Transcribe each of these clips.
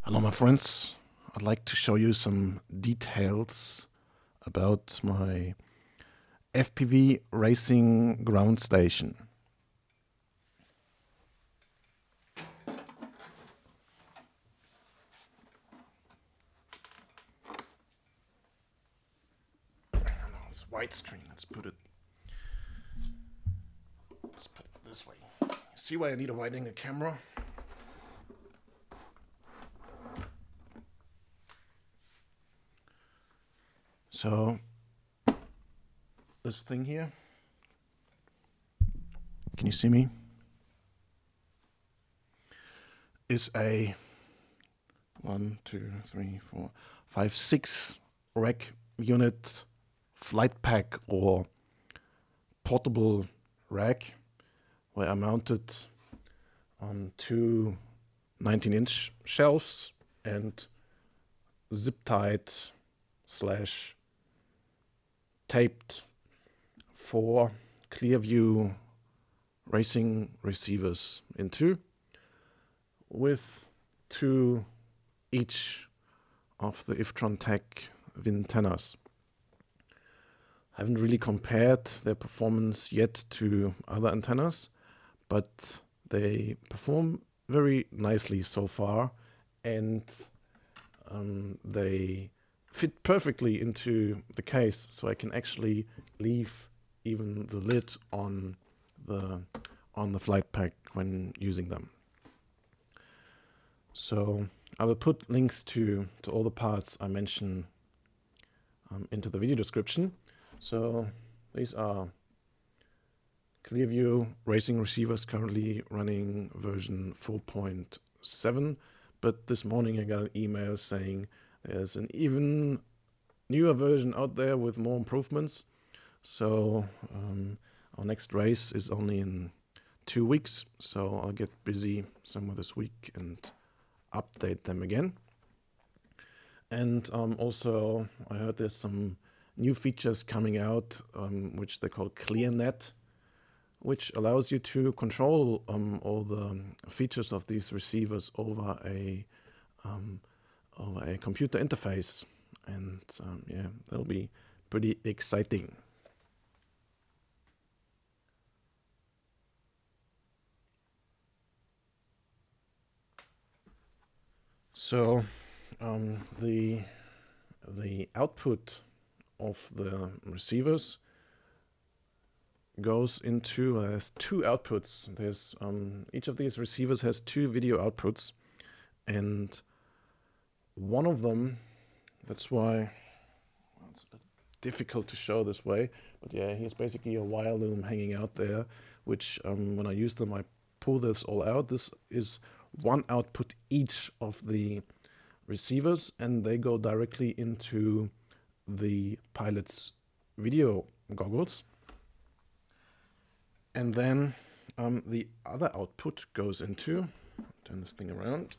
Hello my friends, I'd like to show you some details about my FPV racing ground station. It's widescreen, let's put it this way. See why I need a wide angle camera? So this thing here, can you see me? Is a 1, 2, 3, 4, 5, 6 rack unit flight pack or portable rack where I mounted on two 19-inch shelves and zip-tied / taped 4 Clearview racing receivers into, with 2 each of the Iftron Tech Vintennas. I haven't really compared their performance yet to other antennas, but they perform very nicely so far, and they fit perfectly into the case, so I can actually leave even the lid on the flight pack when using them. So I will put links to all the parts I mention into the video description. So these are Clearview racing receivers, currently running version 4.7, but this morning I got an email saying there's an even newer version out there with more improvements. So our next race is only in 2 weeks, so I'll get busy somewhere this week and update them again. And also I heard there's some new features coming out, which they call ClearNet, which allows you to control all the features of these receivers over a computer interface, and yeah, that'll be pretty exciting. So the output of the receivers goes into, there's 2 outputs. There's each of these receivers has 2 video outputs, and one of them, that's why it's a bit difficult to show this way, but yeah, here's basically a wire loom hanging out there, which when I use them, I pull this all out. This is one output each of the receivers, and they go directly into the pilot's video goggles. And then the other output goes into, turn this thing around,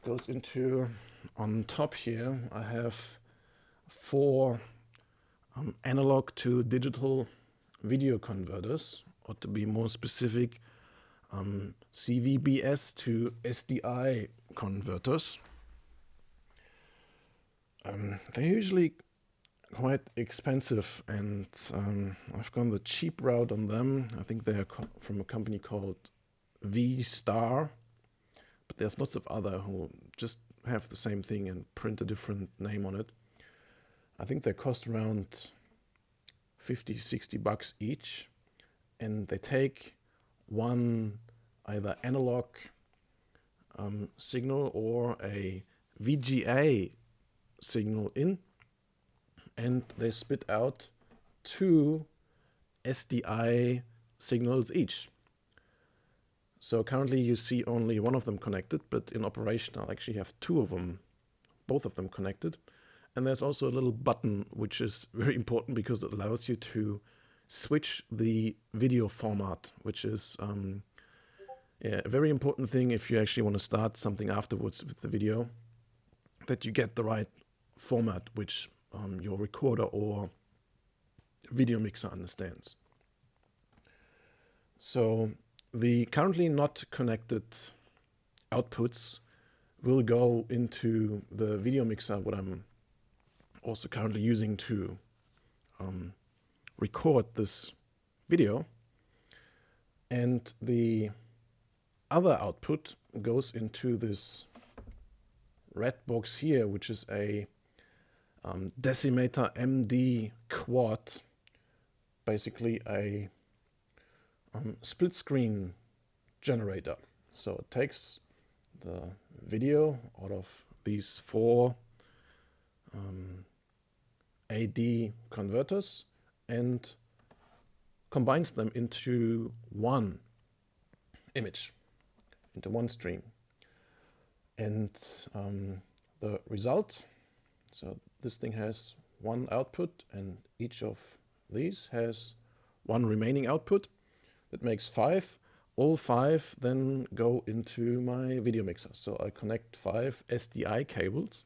goes into, on top here, I have 4 analog to digital video converters, or to be more specific, CVBS to SDI converters. They're usually quite expensive, and I've gone the cheap route on them. I think they're from a company called V-Star, but there's lots of other who just have the same thing and print a different name on it. I think they cost around $50-60 each, and they take one either analog signal or a VGA signal in, and they spit out 2 SDI signals each. So currently you see only one of them connected, but in operation I'll actually have 2 of them, both of them connected. And there's also a little button which is very important because it allows you to switch the video format, which is a very important thing if you actually want to start something afterwards with the video, that you get the right format which your recorder or video mixer understands. So the currently not connected outputs will go into the video mixer, what I'm also currently using to record this video. And the other output goes into this red box here, which is a Decimator MD quad, basically a split screen generator. So it takes the video out of these 4 AD converters and combines them into one image, into one stream. And the result, so this thing has one output and each of these has one remaining output. That makes 5. All 5 then go into my video mixer. So I connect 5 SDI cables.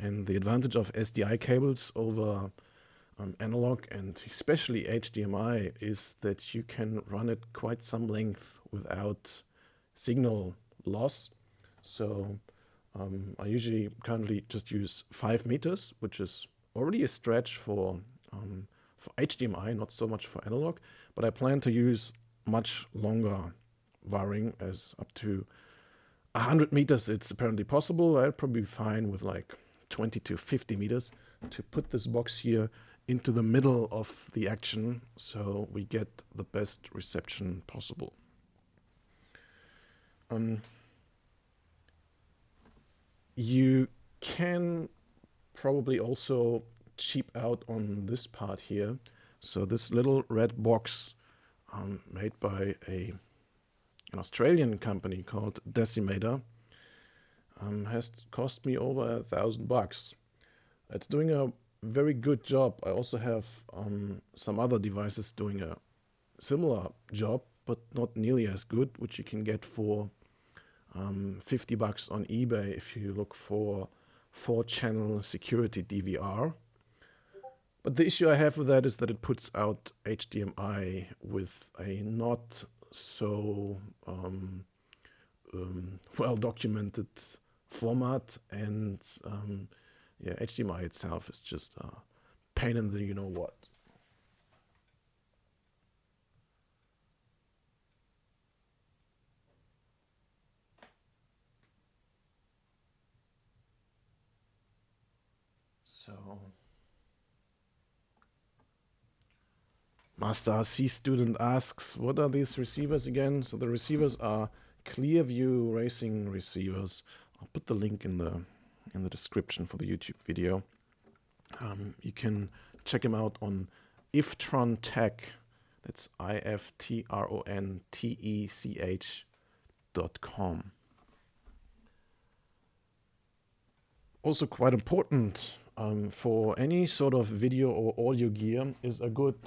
And the advantage of SDI cables over analog and especially HDMI is that you can run it quite some length without signal loss. So I usually currently just use 5 meters, which is already a stretch for HDMI, not so much for analog, but I plan to use much longer wiring, as up to 100 meters it's apparently possible. I'd probably be fine with like 20 to 50 meters to put this box here into the middle of the action so we get the best reception possible. You can probably also cheap out on this part here. So this little red box made by an Australian company called Decimator has cost me over $1,000. It's doing a very good job. I also have some other devices doing a similar job, but not nearly as good, which you can get for $50 on eBay if you look for 4-channel security DVR. But the issue I have with that is that it puts out HDMI with a not so well documented format, and yeah, HDMI itself is just a pain in the you-know-what. So, Master RC student asks, what are these receivers again? So the receivers are Clearview racing receivers. I'll put the link in the description for the YouTube video. You can check them out on Iftron Tech. That's IFTRONTECH.com. Also quite important for any sort of video or audio gear is a good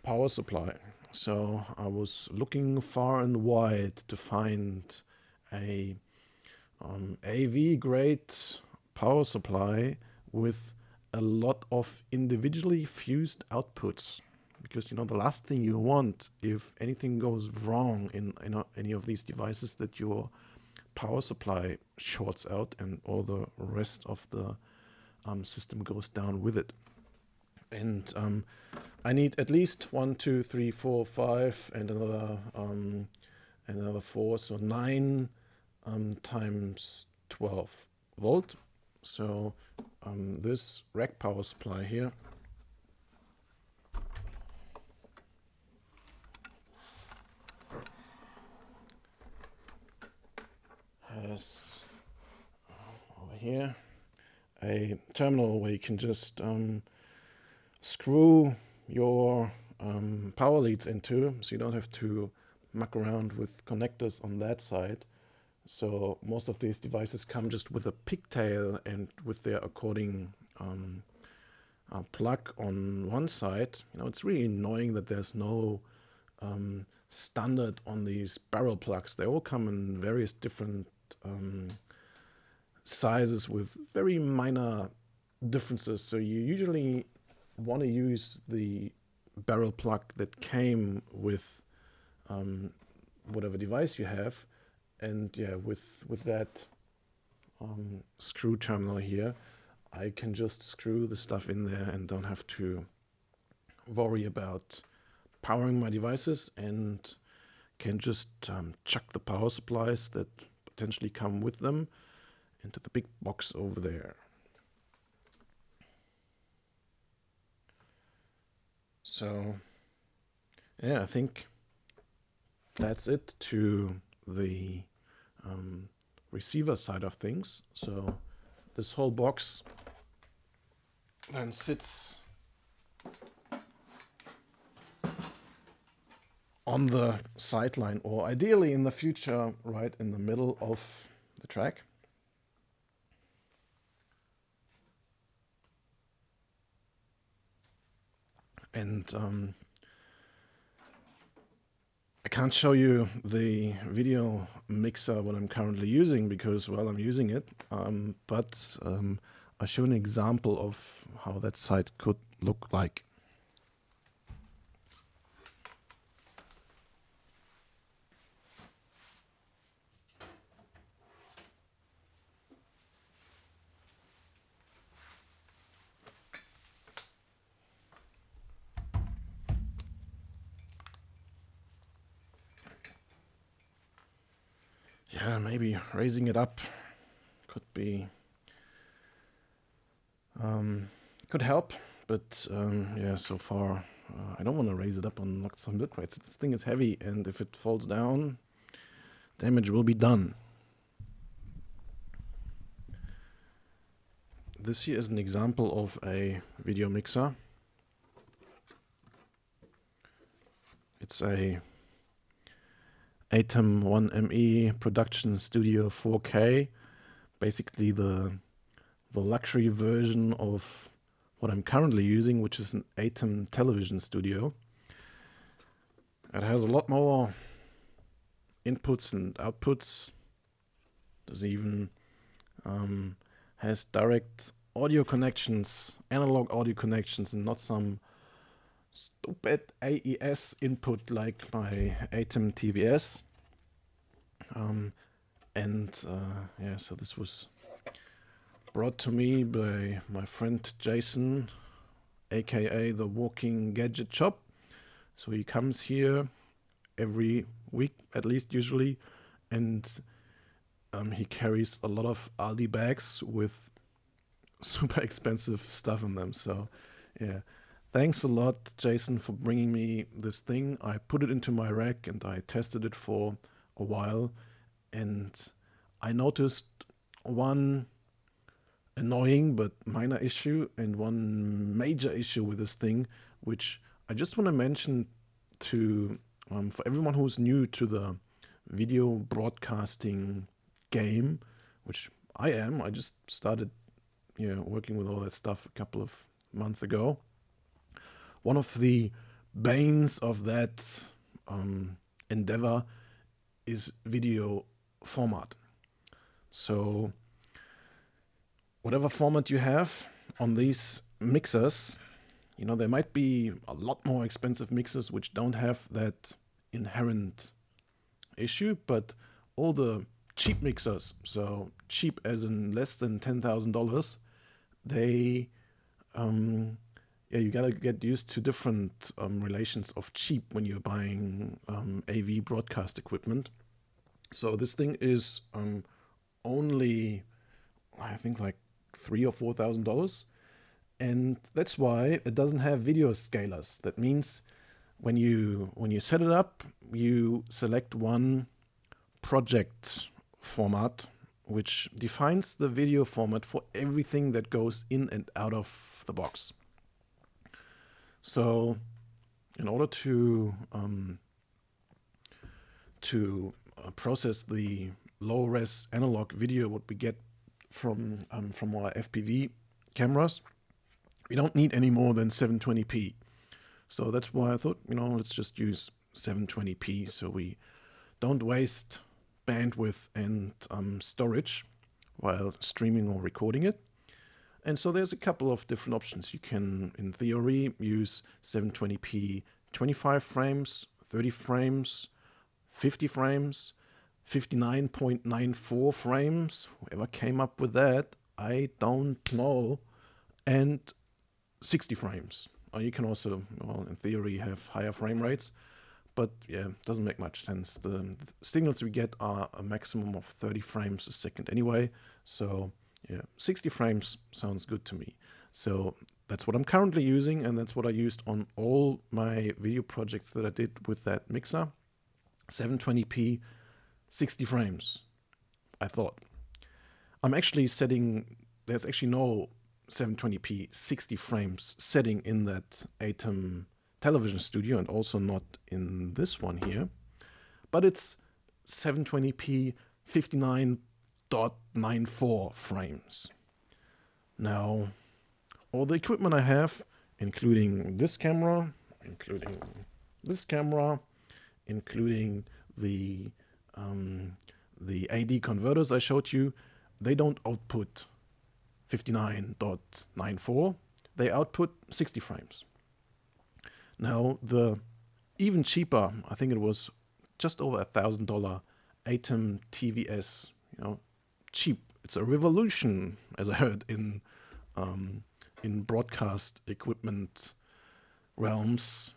power supply. So I was looking far and wide to find a AV grade power supply with a lot of individually fused outputs, because the last thing you want if anything goes wrong in any of these devices, that your power supply shorts out and all the rest of the system goes down with it. And I need at least 1, 2, 3, 4, 5 and another 4, so 9 times 12 volt. So this rack power supply here has over here a terminal where you can just screw your power leads into, so you don't have to muck around with connectors on that side. So most of these devices come just with a pigtail and with their according plug on one side. It's really annoying that there's no standard on these barrel plugs. They all come in various different sizes with very minor differences. So you usually want to use the barrel plug that came with whatever device you have, and yeah, with that screw terminal here, I can just screw the stuff in there and don't have to worry about powering my devices, and can just chuck the power supplies that potentially come with them into the big box over there. So yeah, I think that's it to the receiver side of things. So this whole box then sits on the sideline, or ideally in the future right in the middle of the track. And I can't show you the video mixer what I'm currently using because, well, I'm using it, but I'll show an example of how that site could look like. Yeah, maybe raising it up could be could help, but yeah, so far I don't want to raise it up on some bit rates. This thing is heavy, and if it falls down, damage will be done. This here is an example of a video mixer. It's a Atom 1ME Production Studio 4K, basically the luxury version of what I'm currently using, which is an Atom Television Studio. It has a lot more inputs and outputs. There's even has direct audio connections, analog audio connections, and not some stupid AES input like my Atom TVS. Yeah, so this was brought to me by my friend Jason, aka the Walking Gadget Shop. So he comes here every week, at least usually, and he carries a lot of Aldi bags with super expensive stuff in them. So yeah, thanks a lot, Jason, for bringing me this thing. I put it into my rack and I tested it for a while, and I noticed one annoying but minor issue and one major issue with this thing, which I just want to mention to for everyone who's new to the video broadcasting game, which I am. I just started working with all that stuff a couple of months ago. One of the banes of that endeavor is video format. So whatever format you have on these mixers, there might be a lot more expensive mixers which don't have that inherent issue, but all the cheap mixers, so cheap as in less than $10,000, they you gotta get used to different relations of cheap when you're buying AV broadcast equipment. So this thing is only, I think, like $3,000 or $4,000, and that's why it doesn't have video scalers. That means when you set it up, you select one project format which defines the video format for everything that goes in and out of the box. So in order to process the low-res analog video what we get from our FPV cameras, we don't need any more than 720p. So that's why I thought, let's just use 720p so we don't waste bandwidth and storage while streaming or recording it. And so there's a couple of different options. You can, in theory, use 720p 25 frames, 30 frames, 50 frames, 59.94 frames. Whoever came up with that, I don't know. And 60 frames. Or you can also, well, in theory, have higher frame rates. But yeah, it doesn't make much sense. The signals we get are a maximum of 30 frames a second anyway. So yeah, 60 frames sounds good to me. So that's what I'm currently using, and that's what I used on all my video projects that I did with that mixer. 720p, 60 frames, I thought. I'm actually setting, there's actually no 720p 60 frames setting in that Atom television studio, and also not in this one here, but it's 720p 59.94 frames. Now, all the equipment I have, including this camera, including this camera, including the Sdi Converters I showed you, they don't output 59.94, they output 60 frames. Now, the even cheaper, I think it was just over $1,000 Atom TVS, cheap. It's a revolution, as I heard in broadcast equipment realms.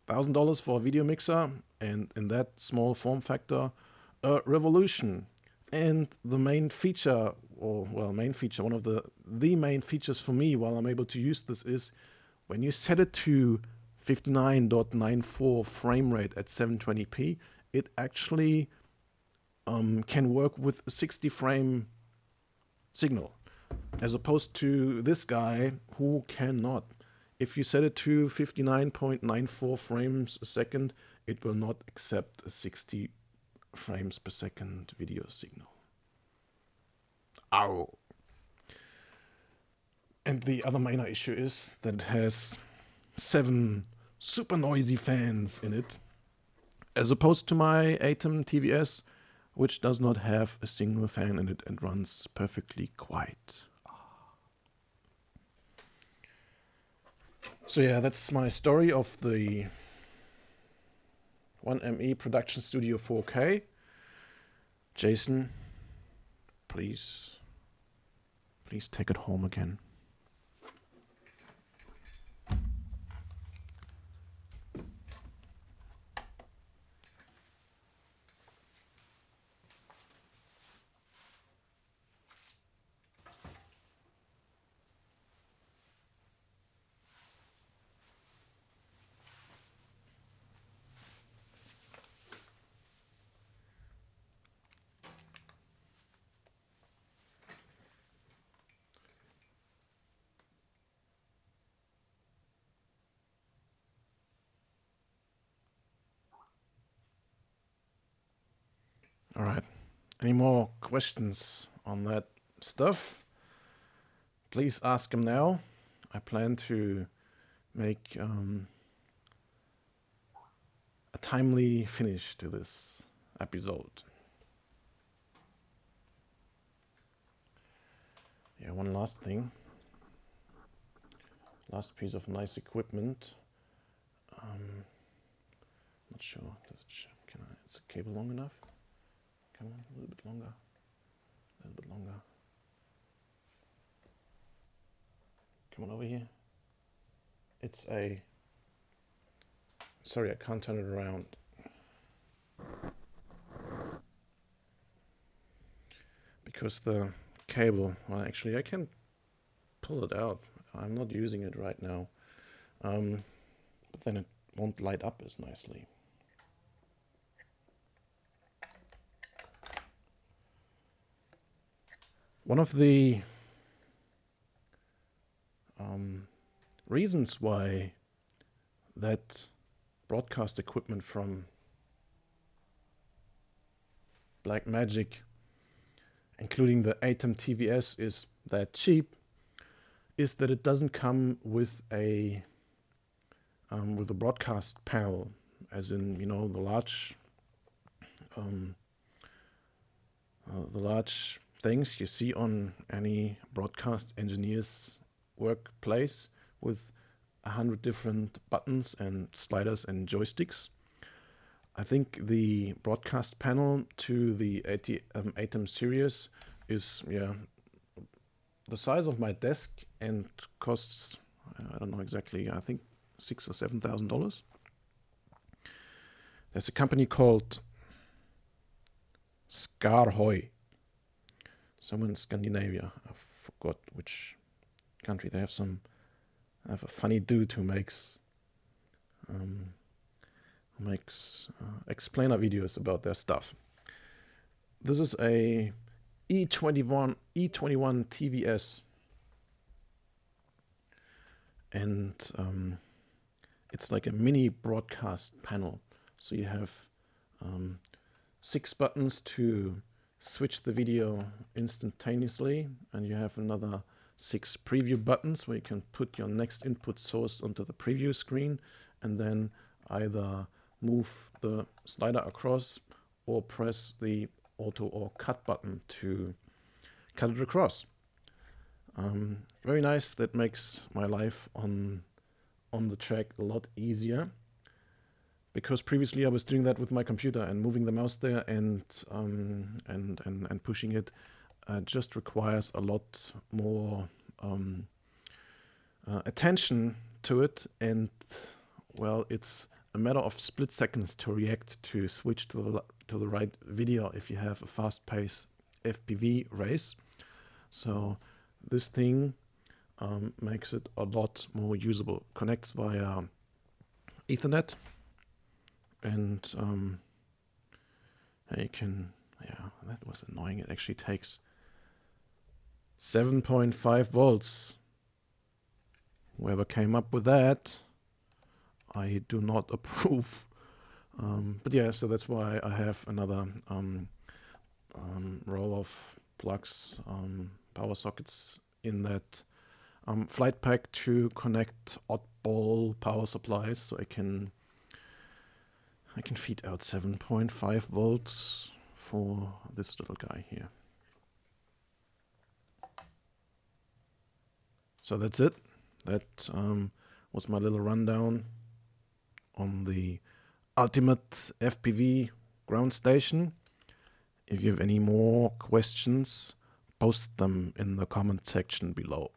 $1,000 for a video mixer, and in that small form factor, a revolution. And the main feature, one of the main features for me while I'm able to use this is when you set it to 59.94 frame rate at 720p, it actually can work with a 60 frame signal, as opposed to this guy who cannot. If you set it to 59.94 frames a second, it will not accept a 60 frames per second video signal. Ow! And the other minor issue is that it has 7 super noisy fans in it, as opposed to my Atom TVS, which does not have a single fan in it and runs perfectly quiet. So yeah, that's my story of the 1ME Production Studio 4K. Jason, please take it home again. All right. Any more questions on that stuff? Please ask them now. I plan to make a timely finish to this episode. Yeah, one last thing. Last piece of nice equipment. Not sure. Is the cable long enough? Come on, a little bit longer. A little bit longer. Come on over here. It's a... Sorry, I can't turn it around. Because the cable... Well, actually, I can pull it out. I'm not using it right now. But then it won't light up as nicely. One of the reasons why that broadcast equipment from Blackmagic, including the Atom TVS, is that cheap, is that it doesn't come with a broadcast panel, as in, you know, the large things you see on any broadcast engineer's workplace with 100 different buttons and sliders and joysticks. I think the broadcast panel to the ATEM series is the size of my desk and costs, I don't know exactly, I think $6,000 or $7,000. There's a company called Skarhoy, somewhere in Scandinavia. I forgot which country. They have a funny dude who makes explainer videos about their stuff. This is a E21 TVS, and it's like a mini broadcast panel. So you have 6 buttons to switch the video instantaneously, and you have another 6 preview buttons where you can put your next input source onto the preview screen and then either move the slider across or press the auto or cut button to cut it across. Very nice. That makes my life on the track a lot easier, because previously I was doing that with my computer and moving the mouse there and pushing it just requires a lot more attention to it, and well, it's a matter of split seconds to react to switch to the right video if you have a fast-paced FPV race. So this thing makes it a lot more usable. Connects via Ethernet, and you can, that was annoying. It actually takes 7.5 volts. Whoever came up with that, I do not approve. But yeah, so that's why I have another row of plugs, power sockets in that flight pack to connect oddball power supplies, so I can feed out 7.5 volts for this little guy here. So that's it. That was my little rundown on the ultimate FPV ground station. If you have any more questions, post them in the comment section below.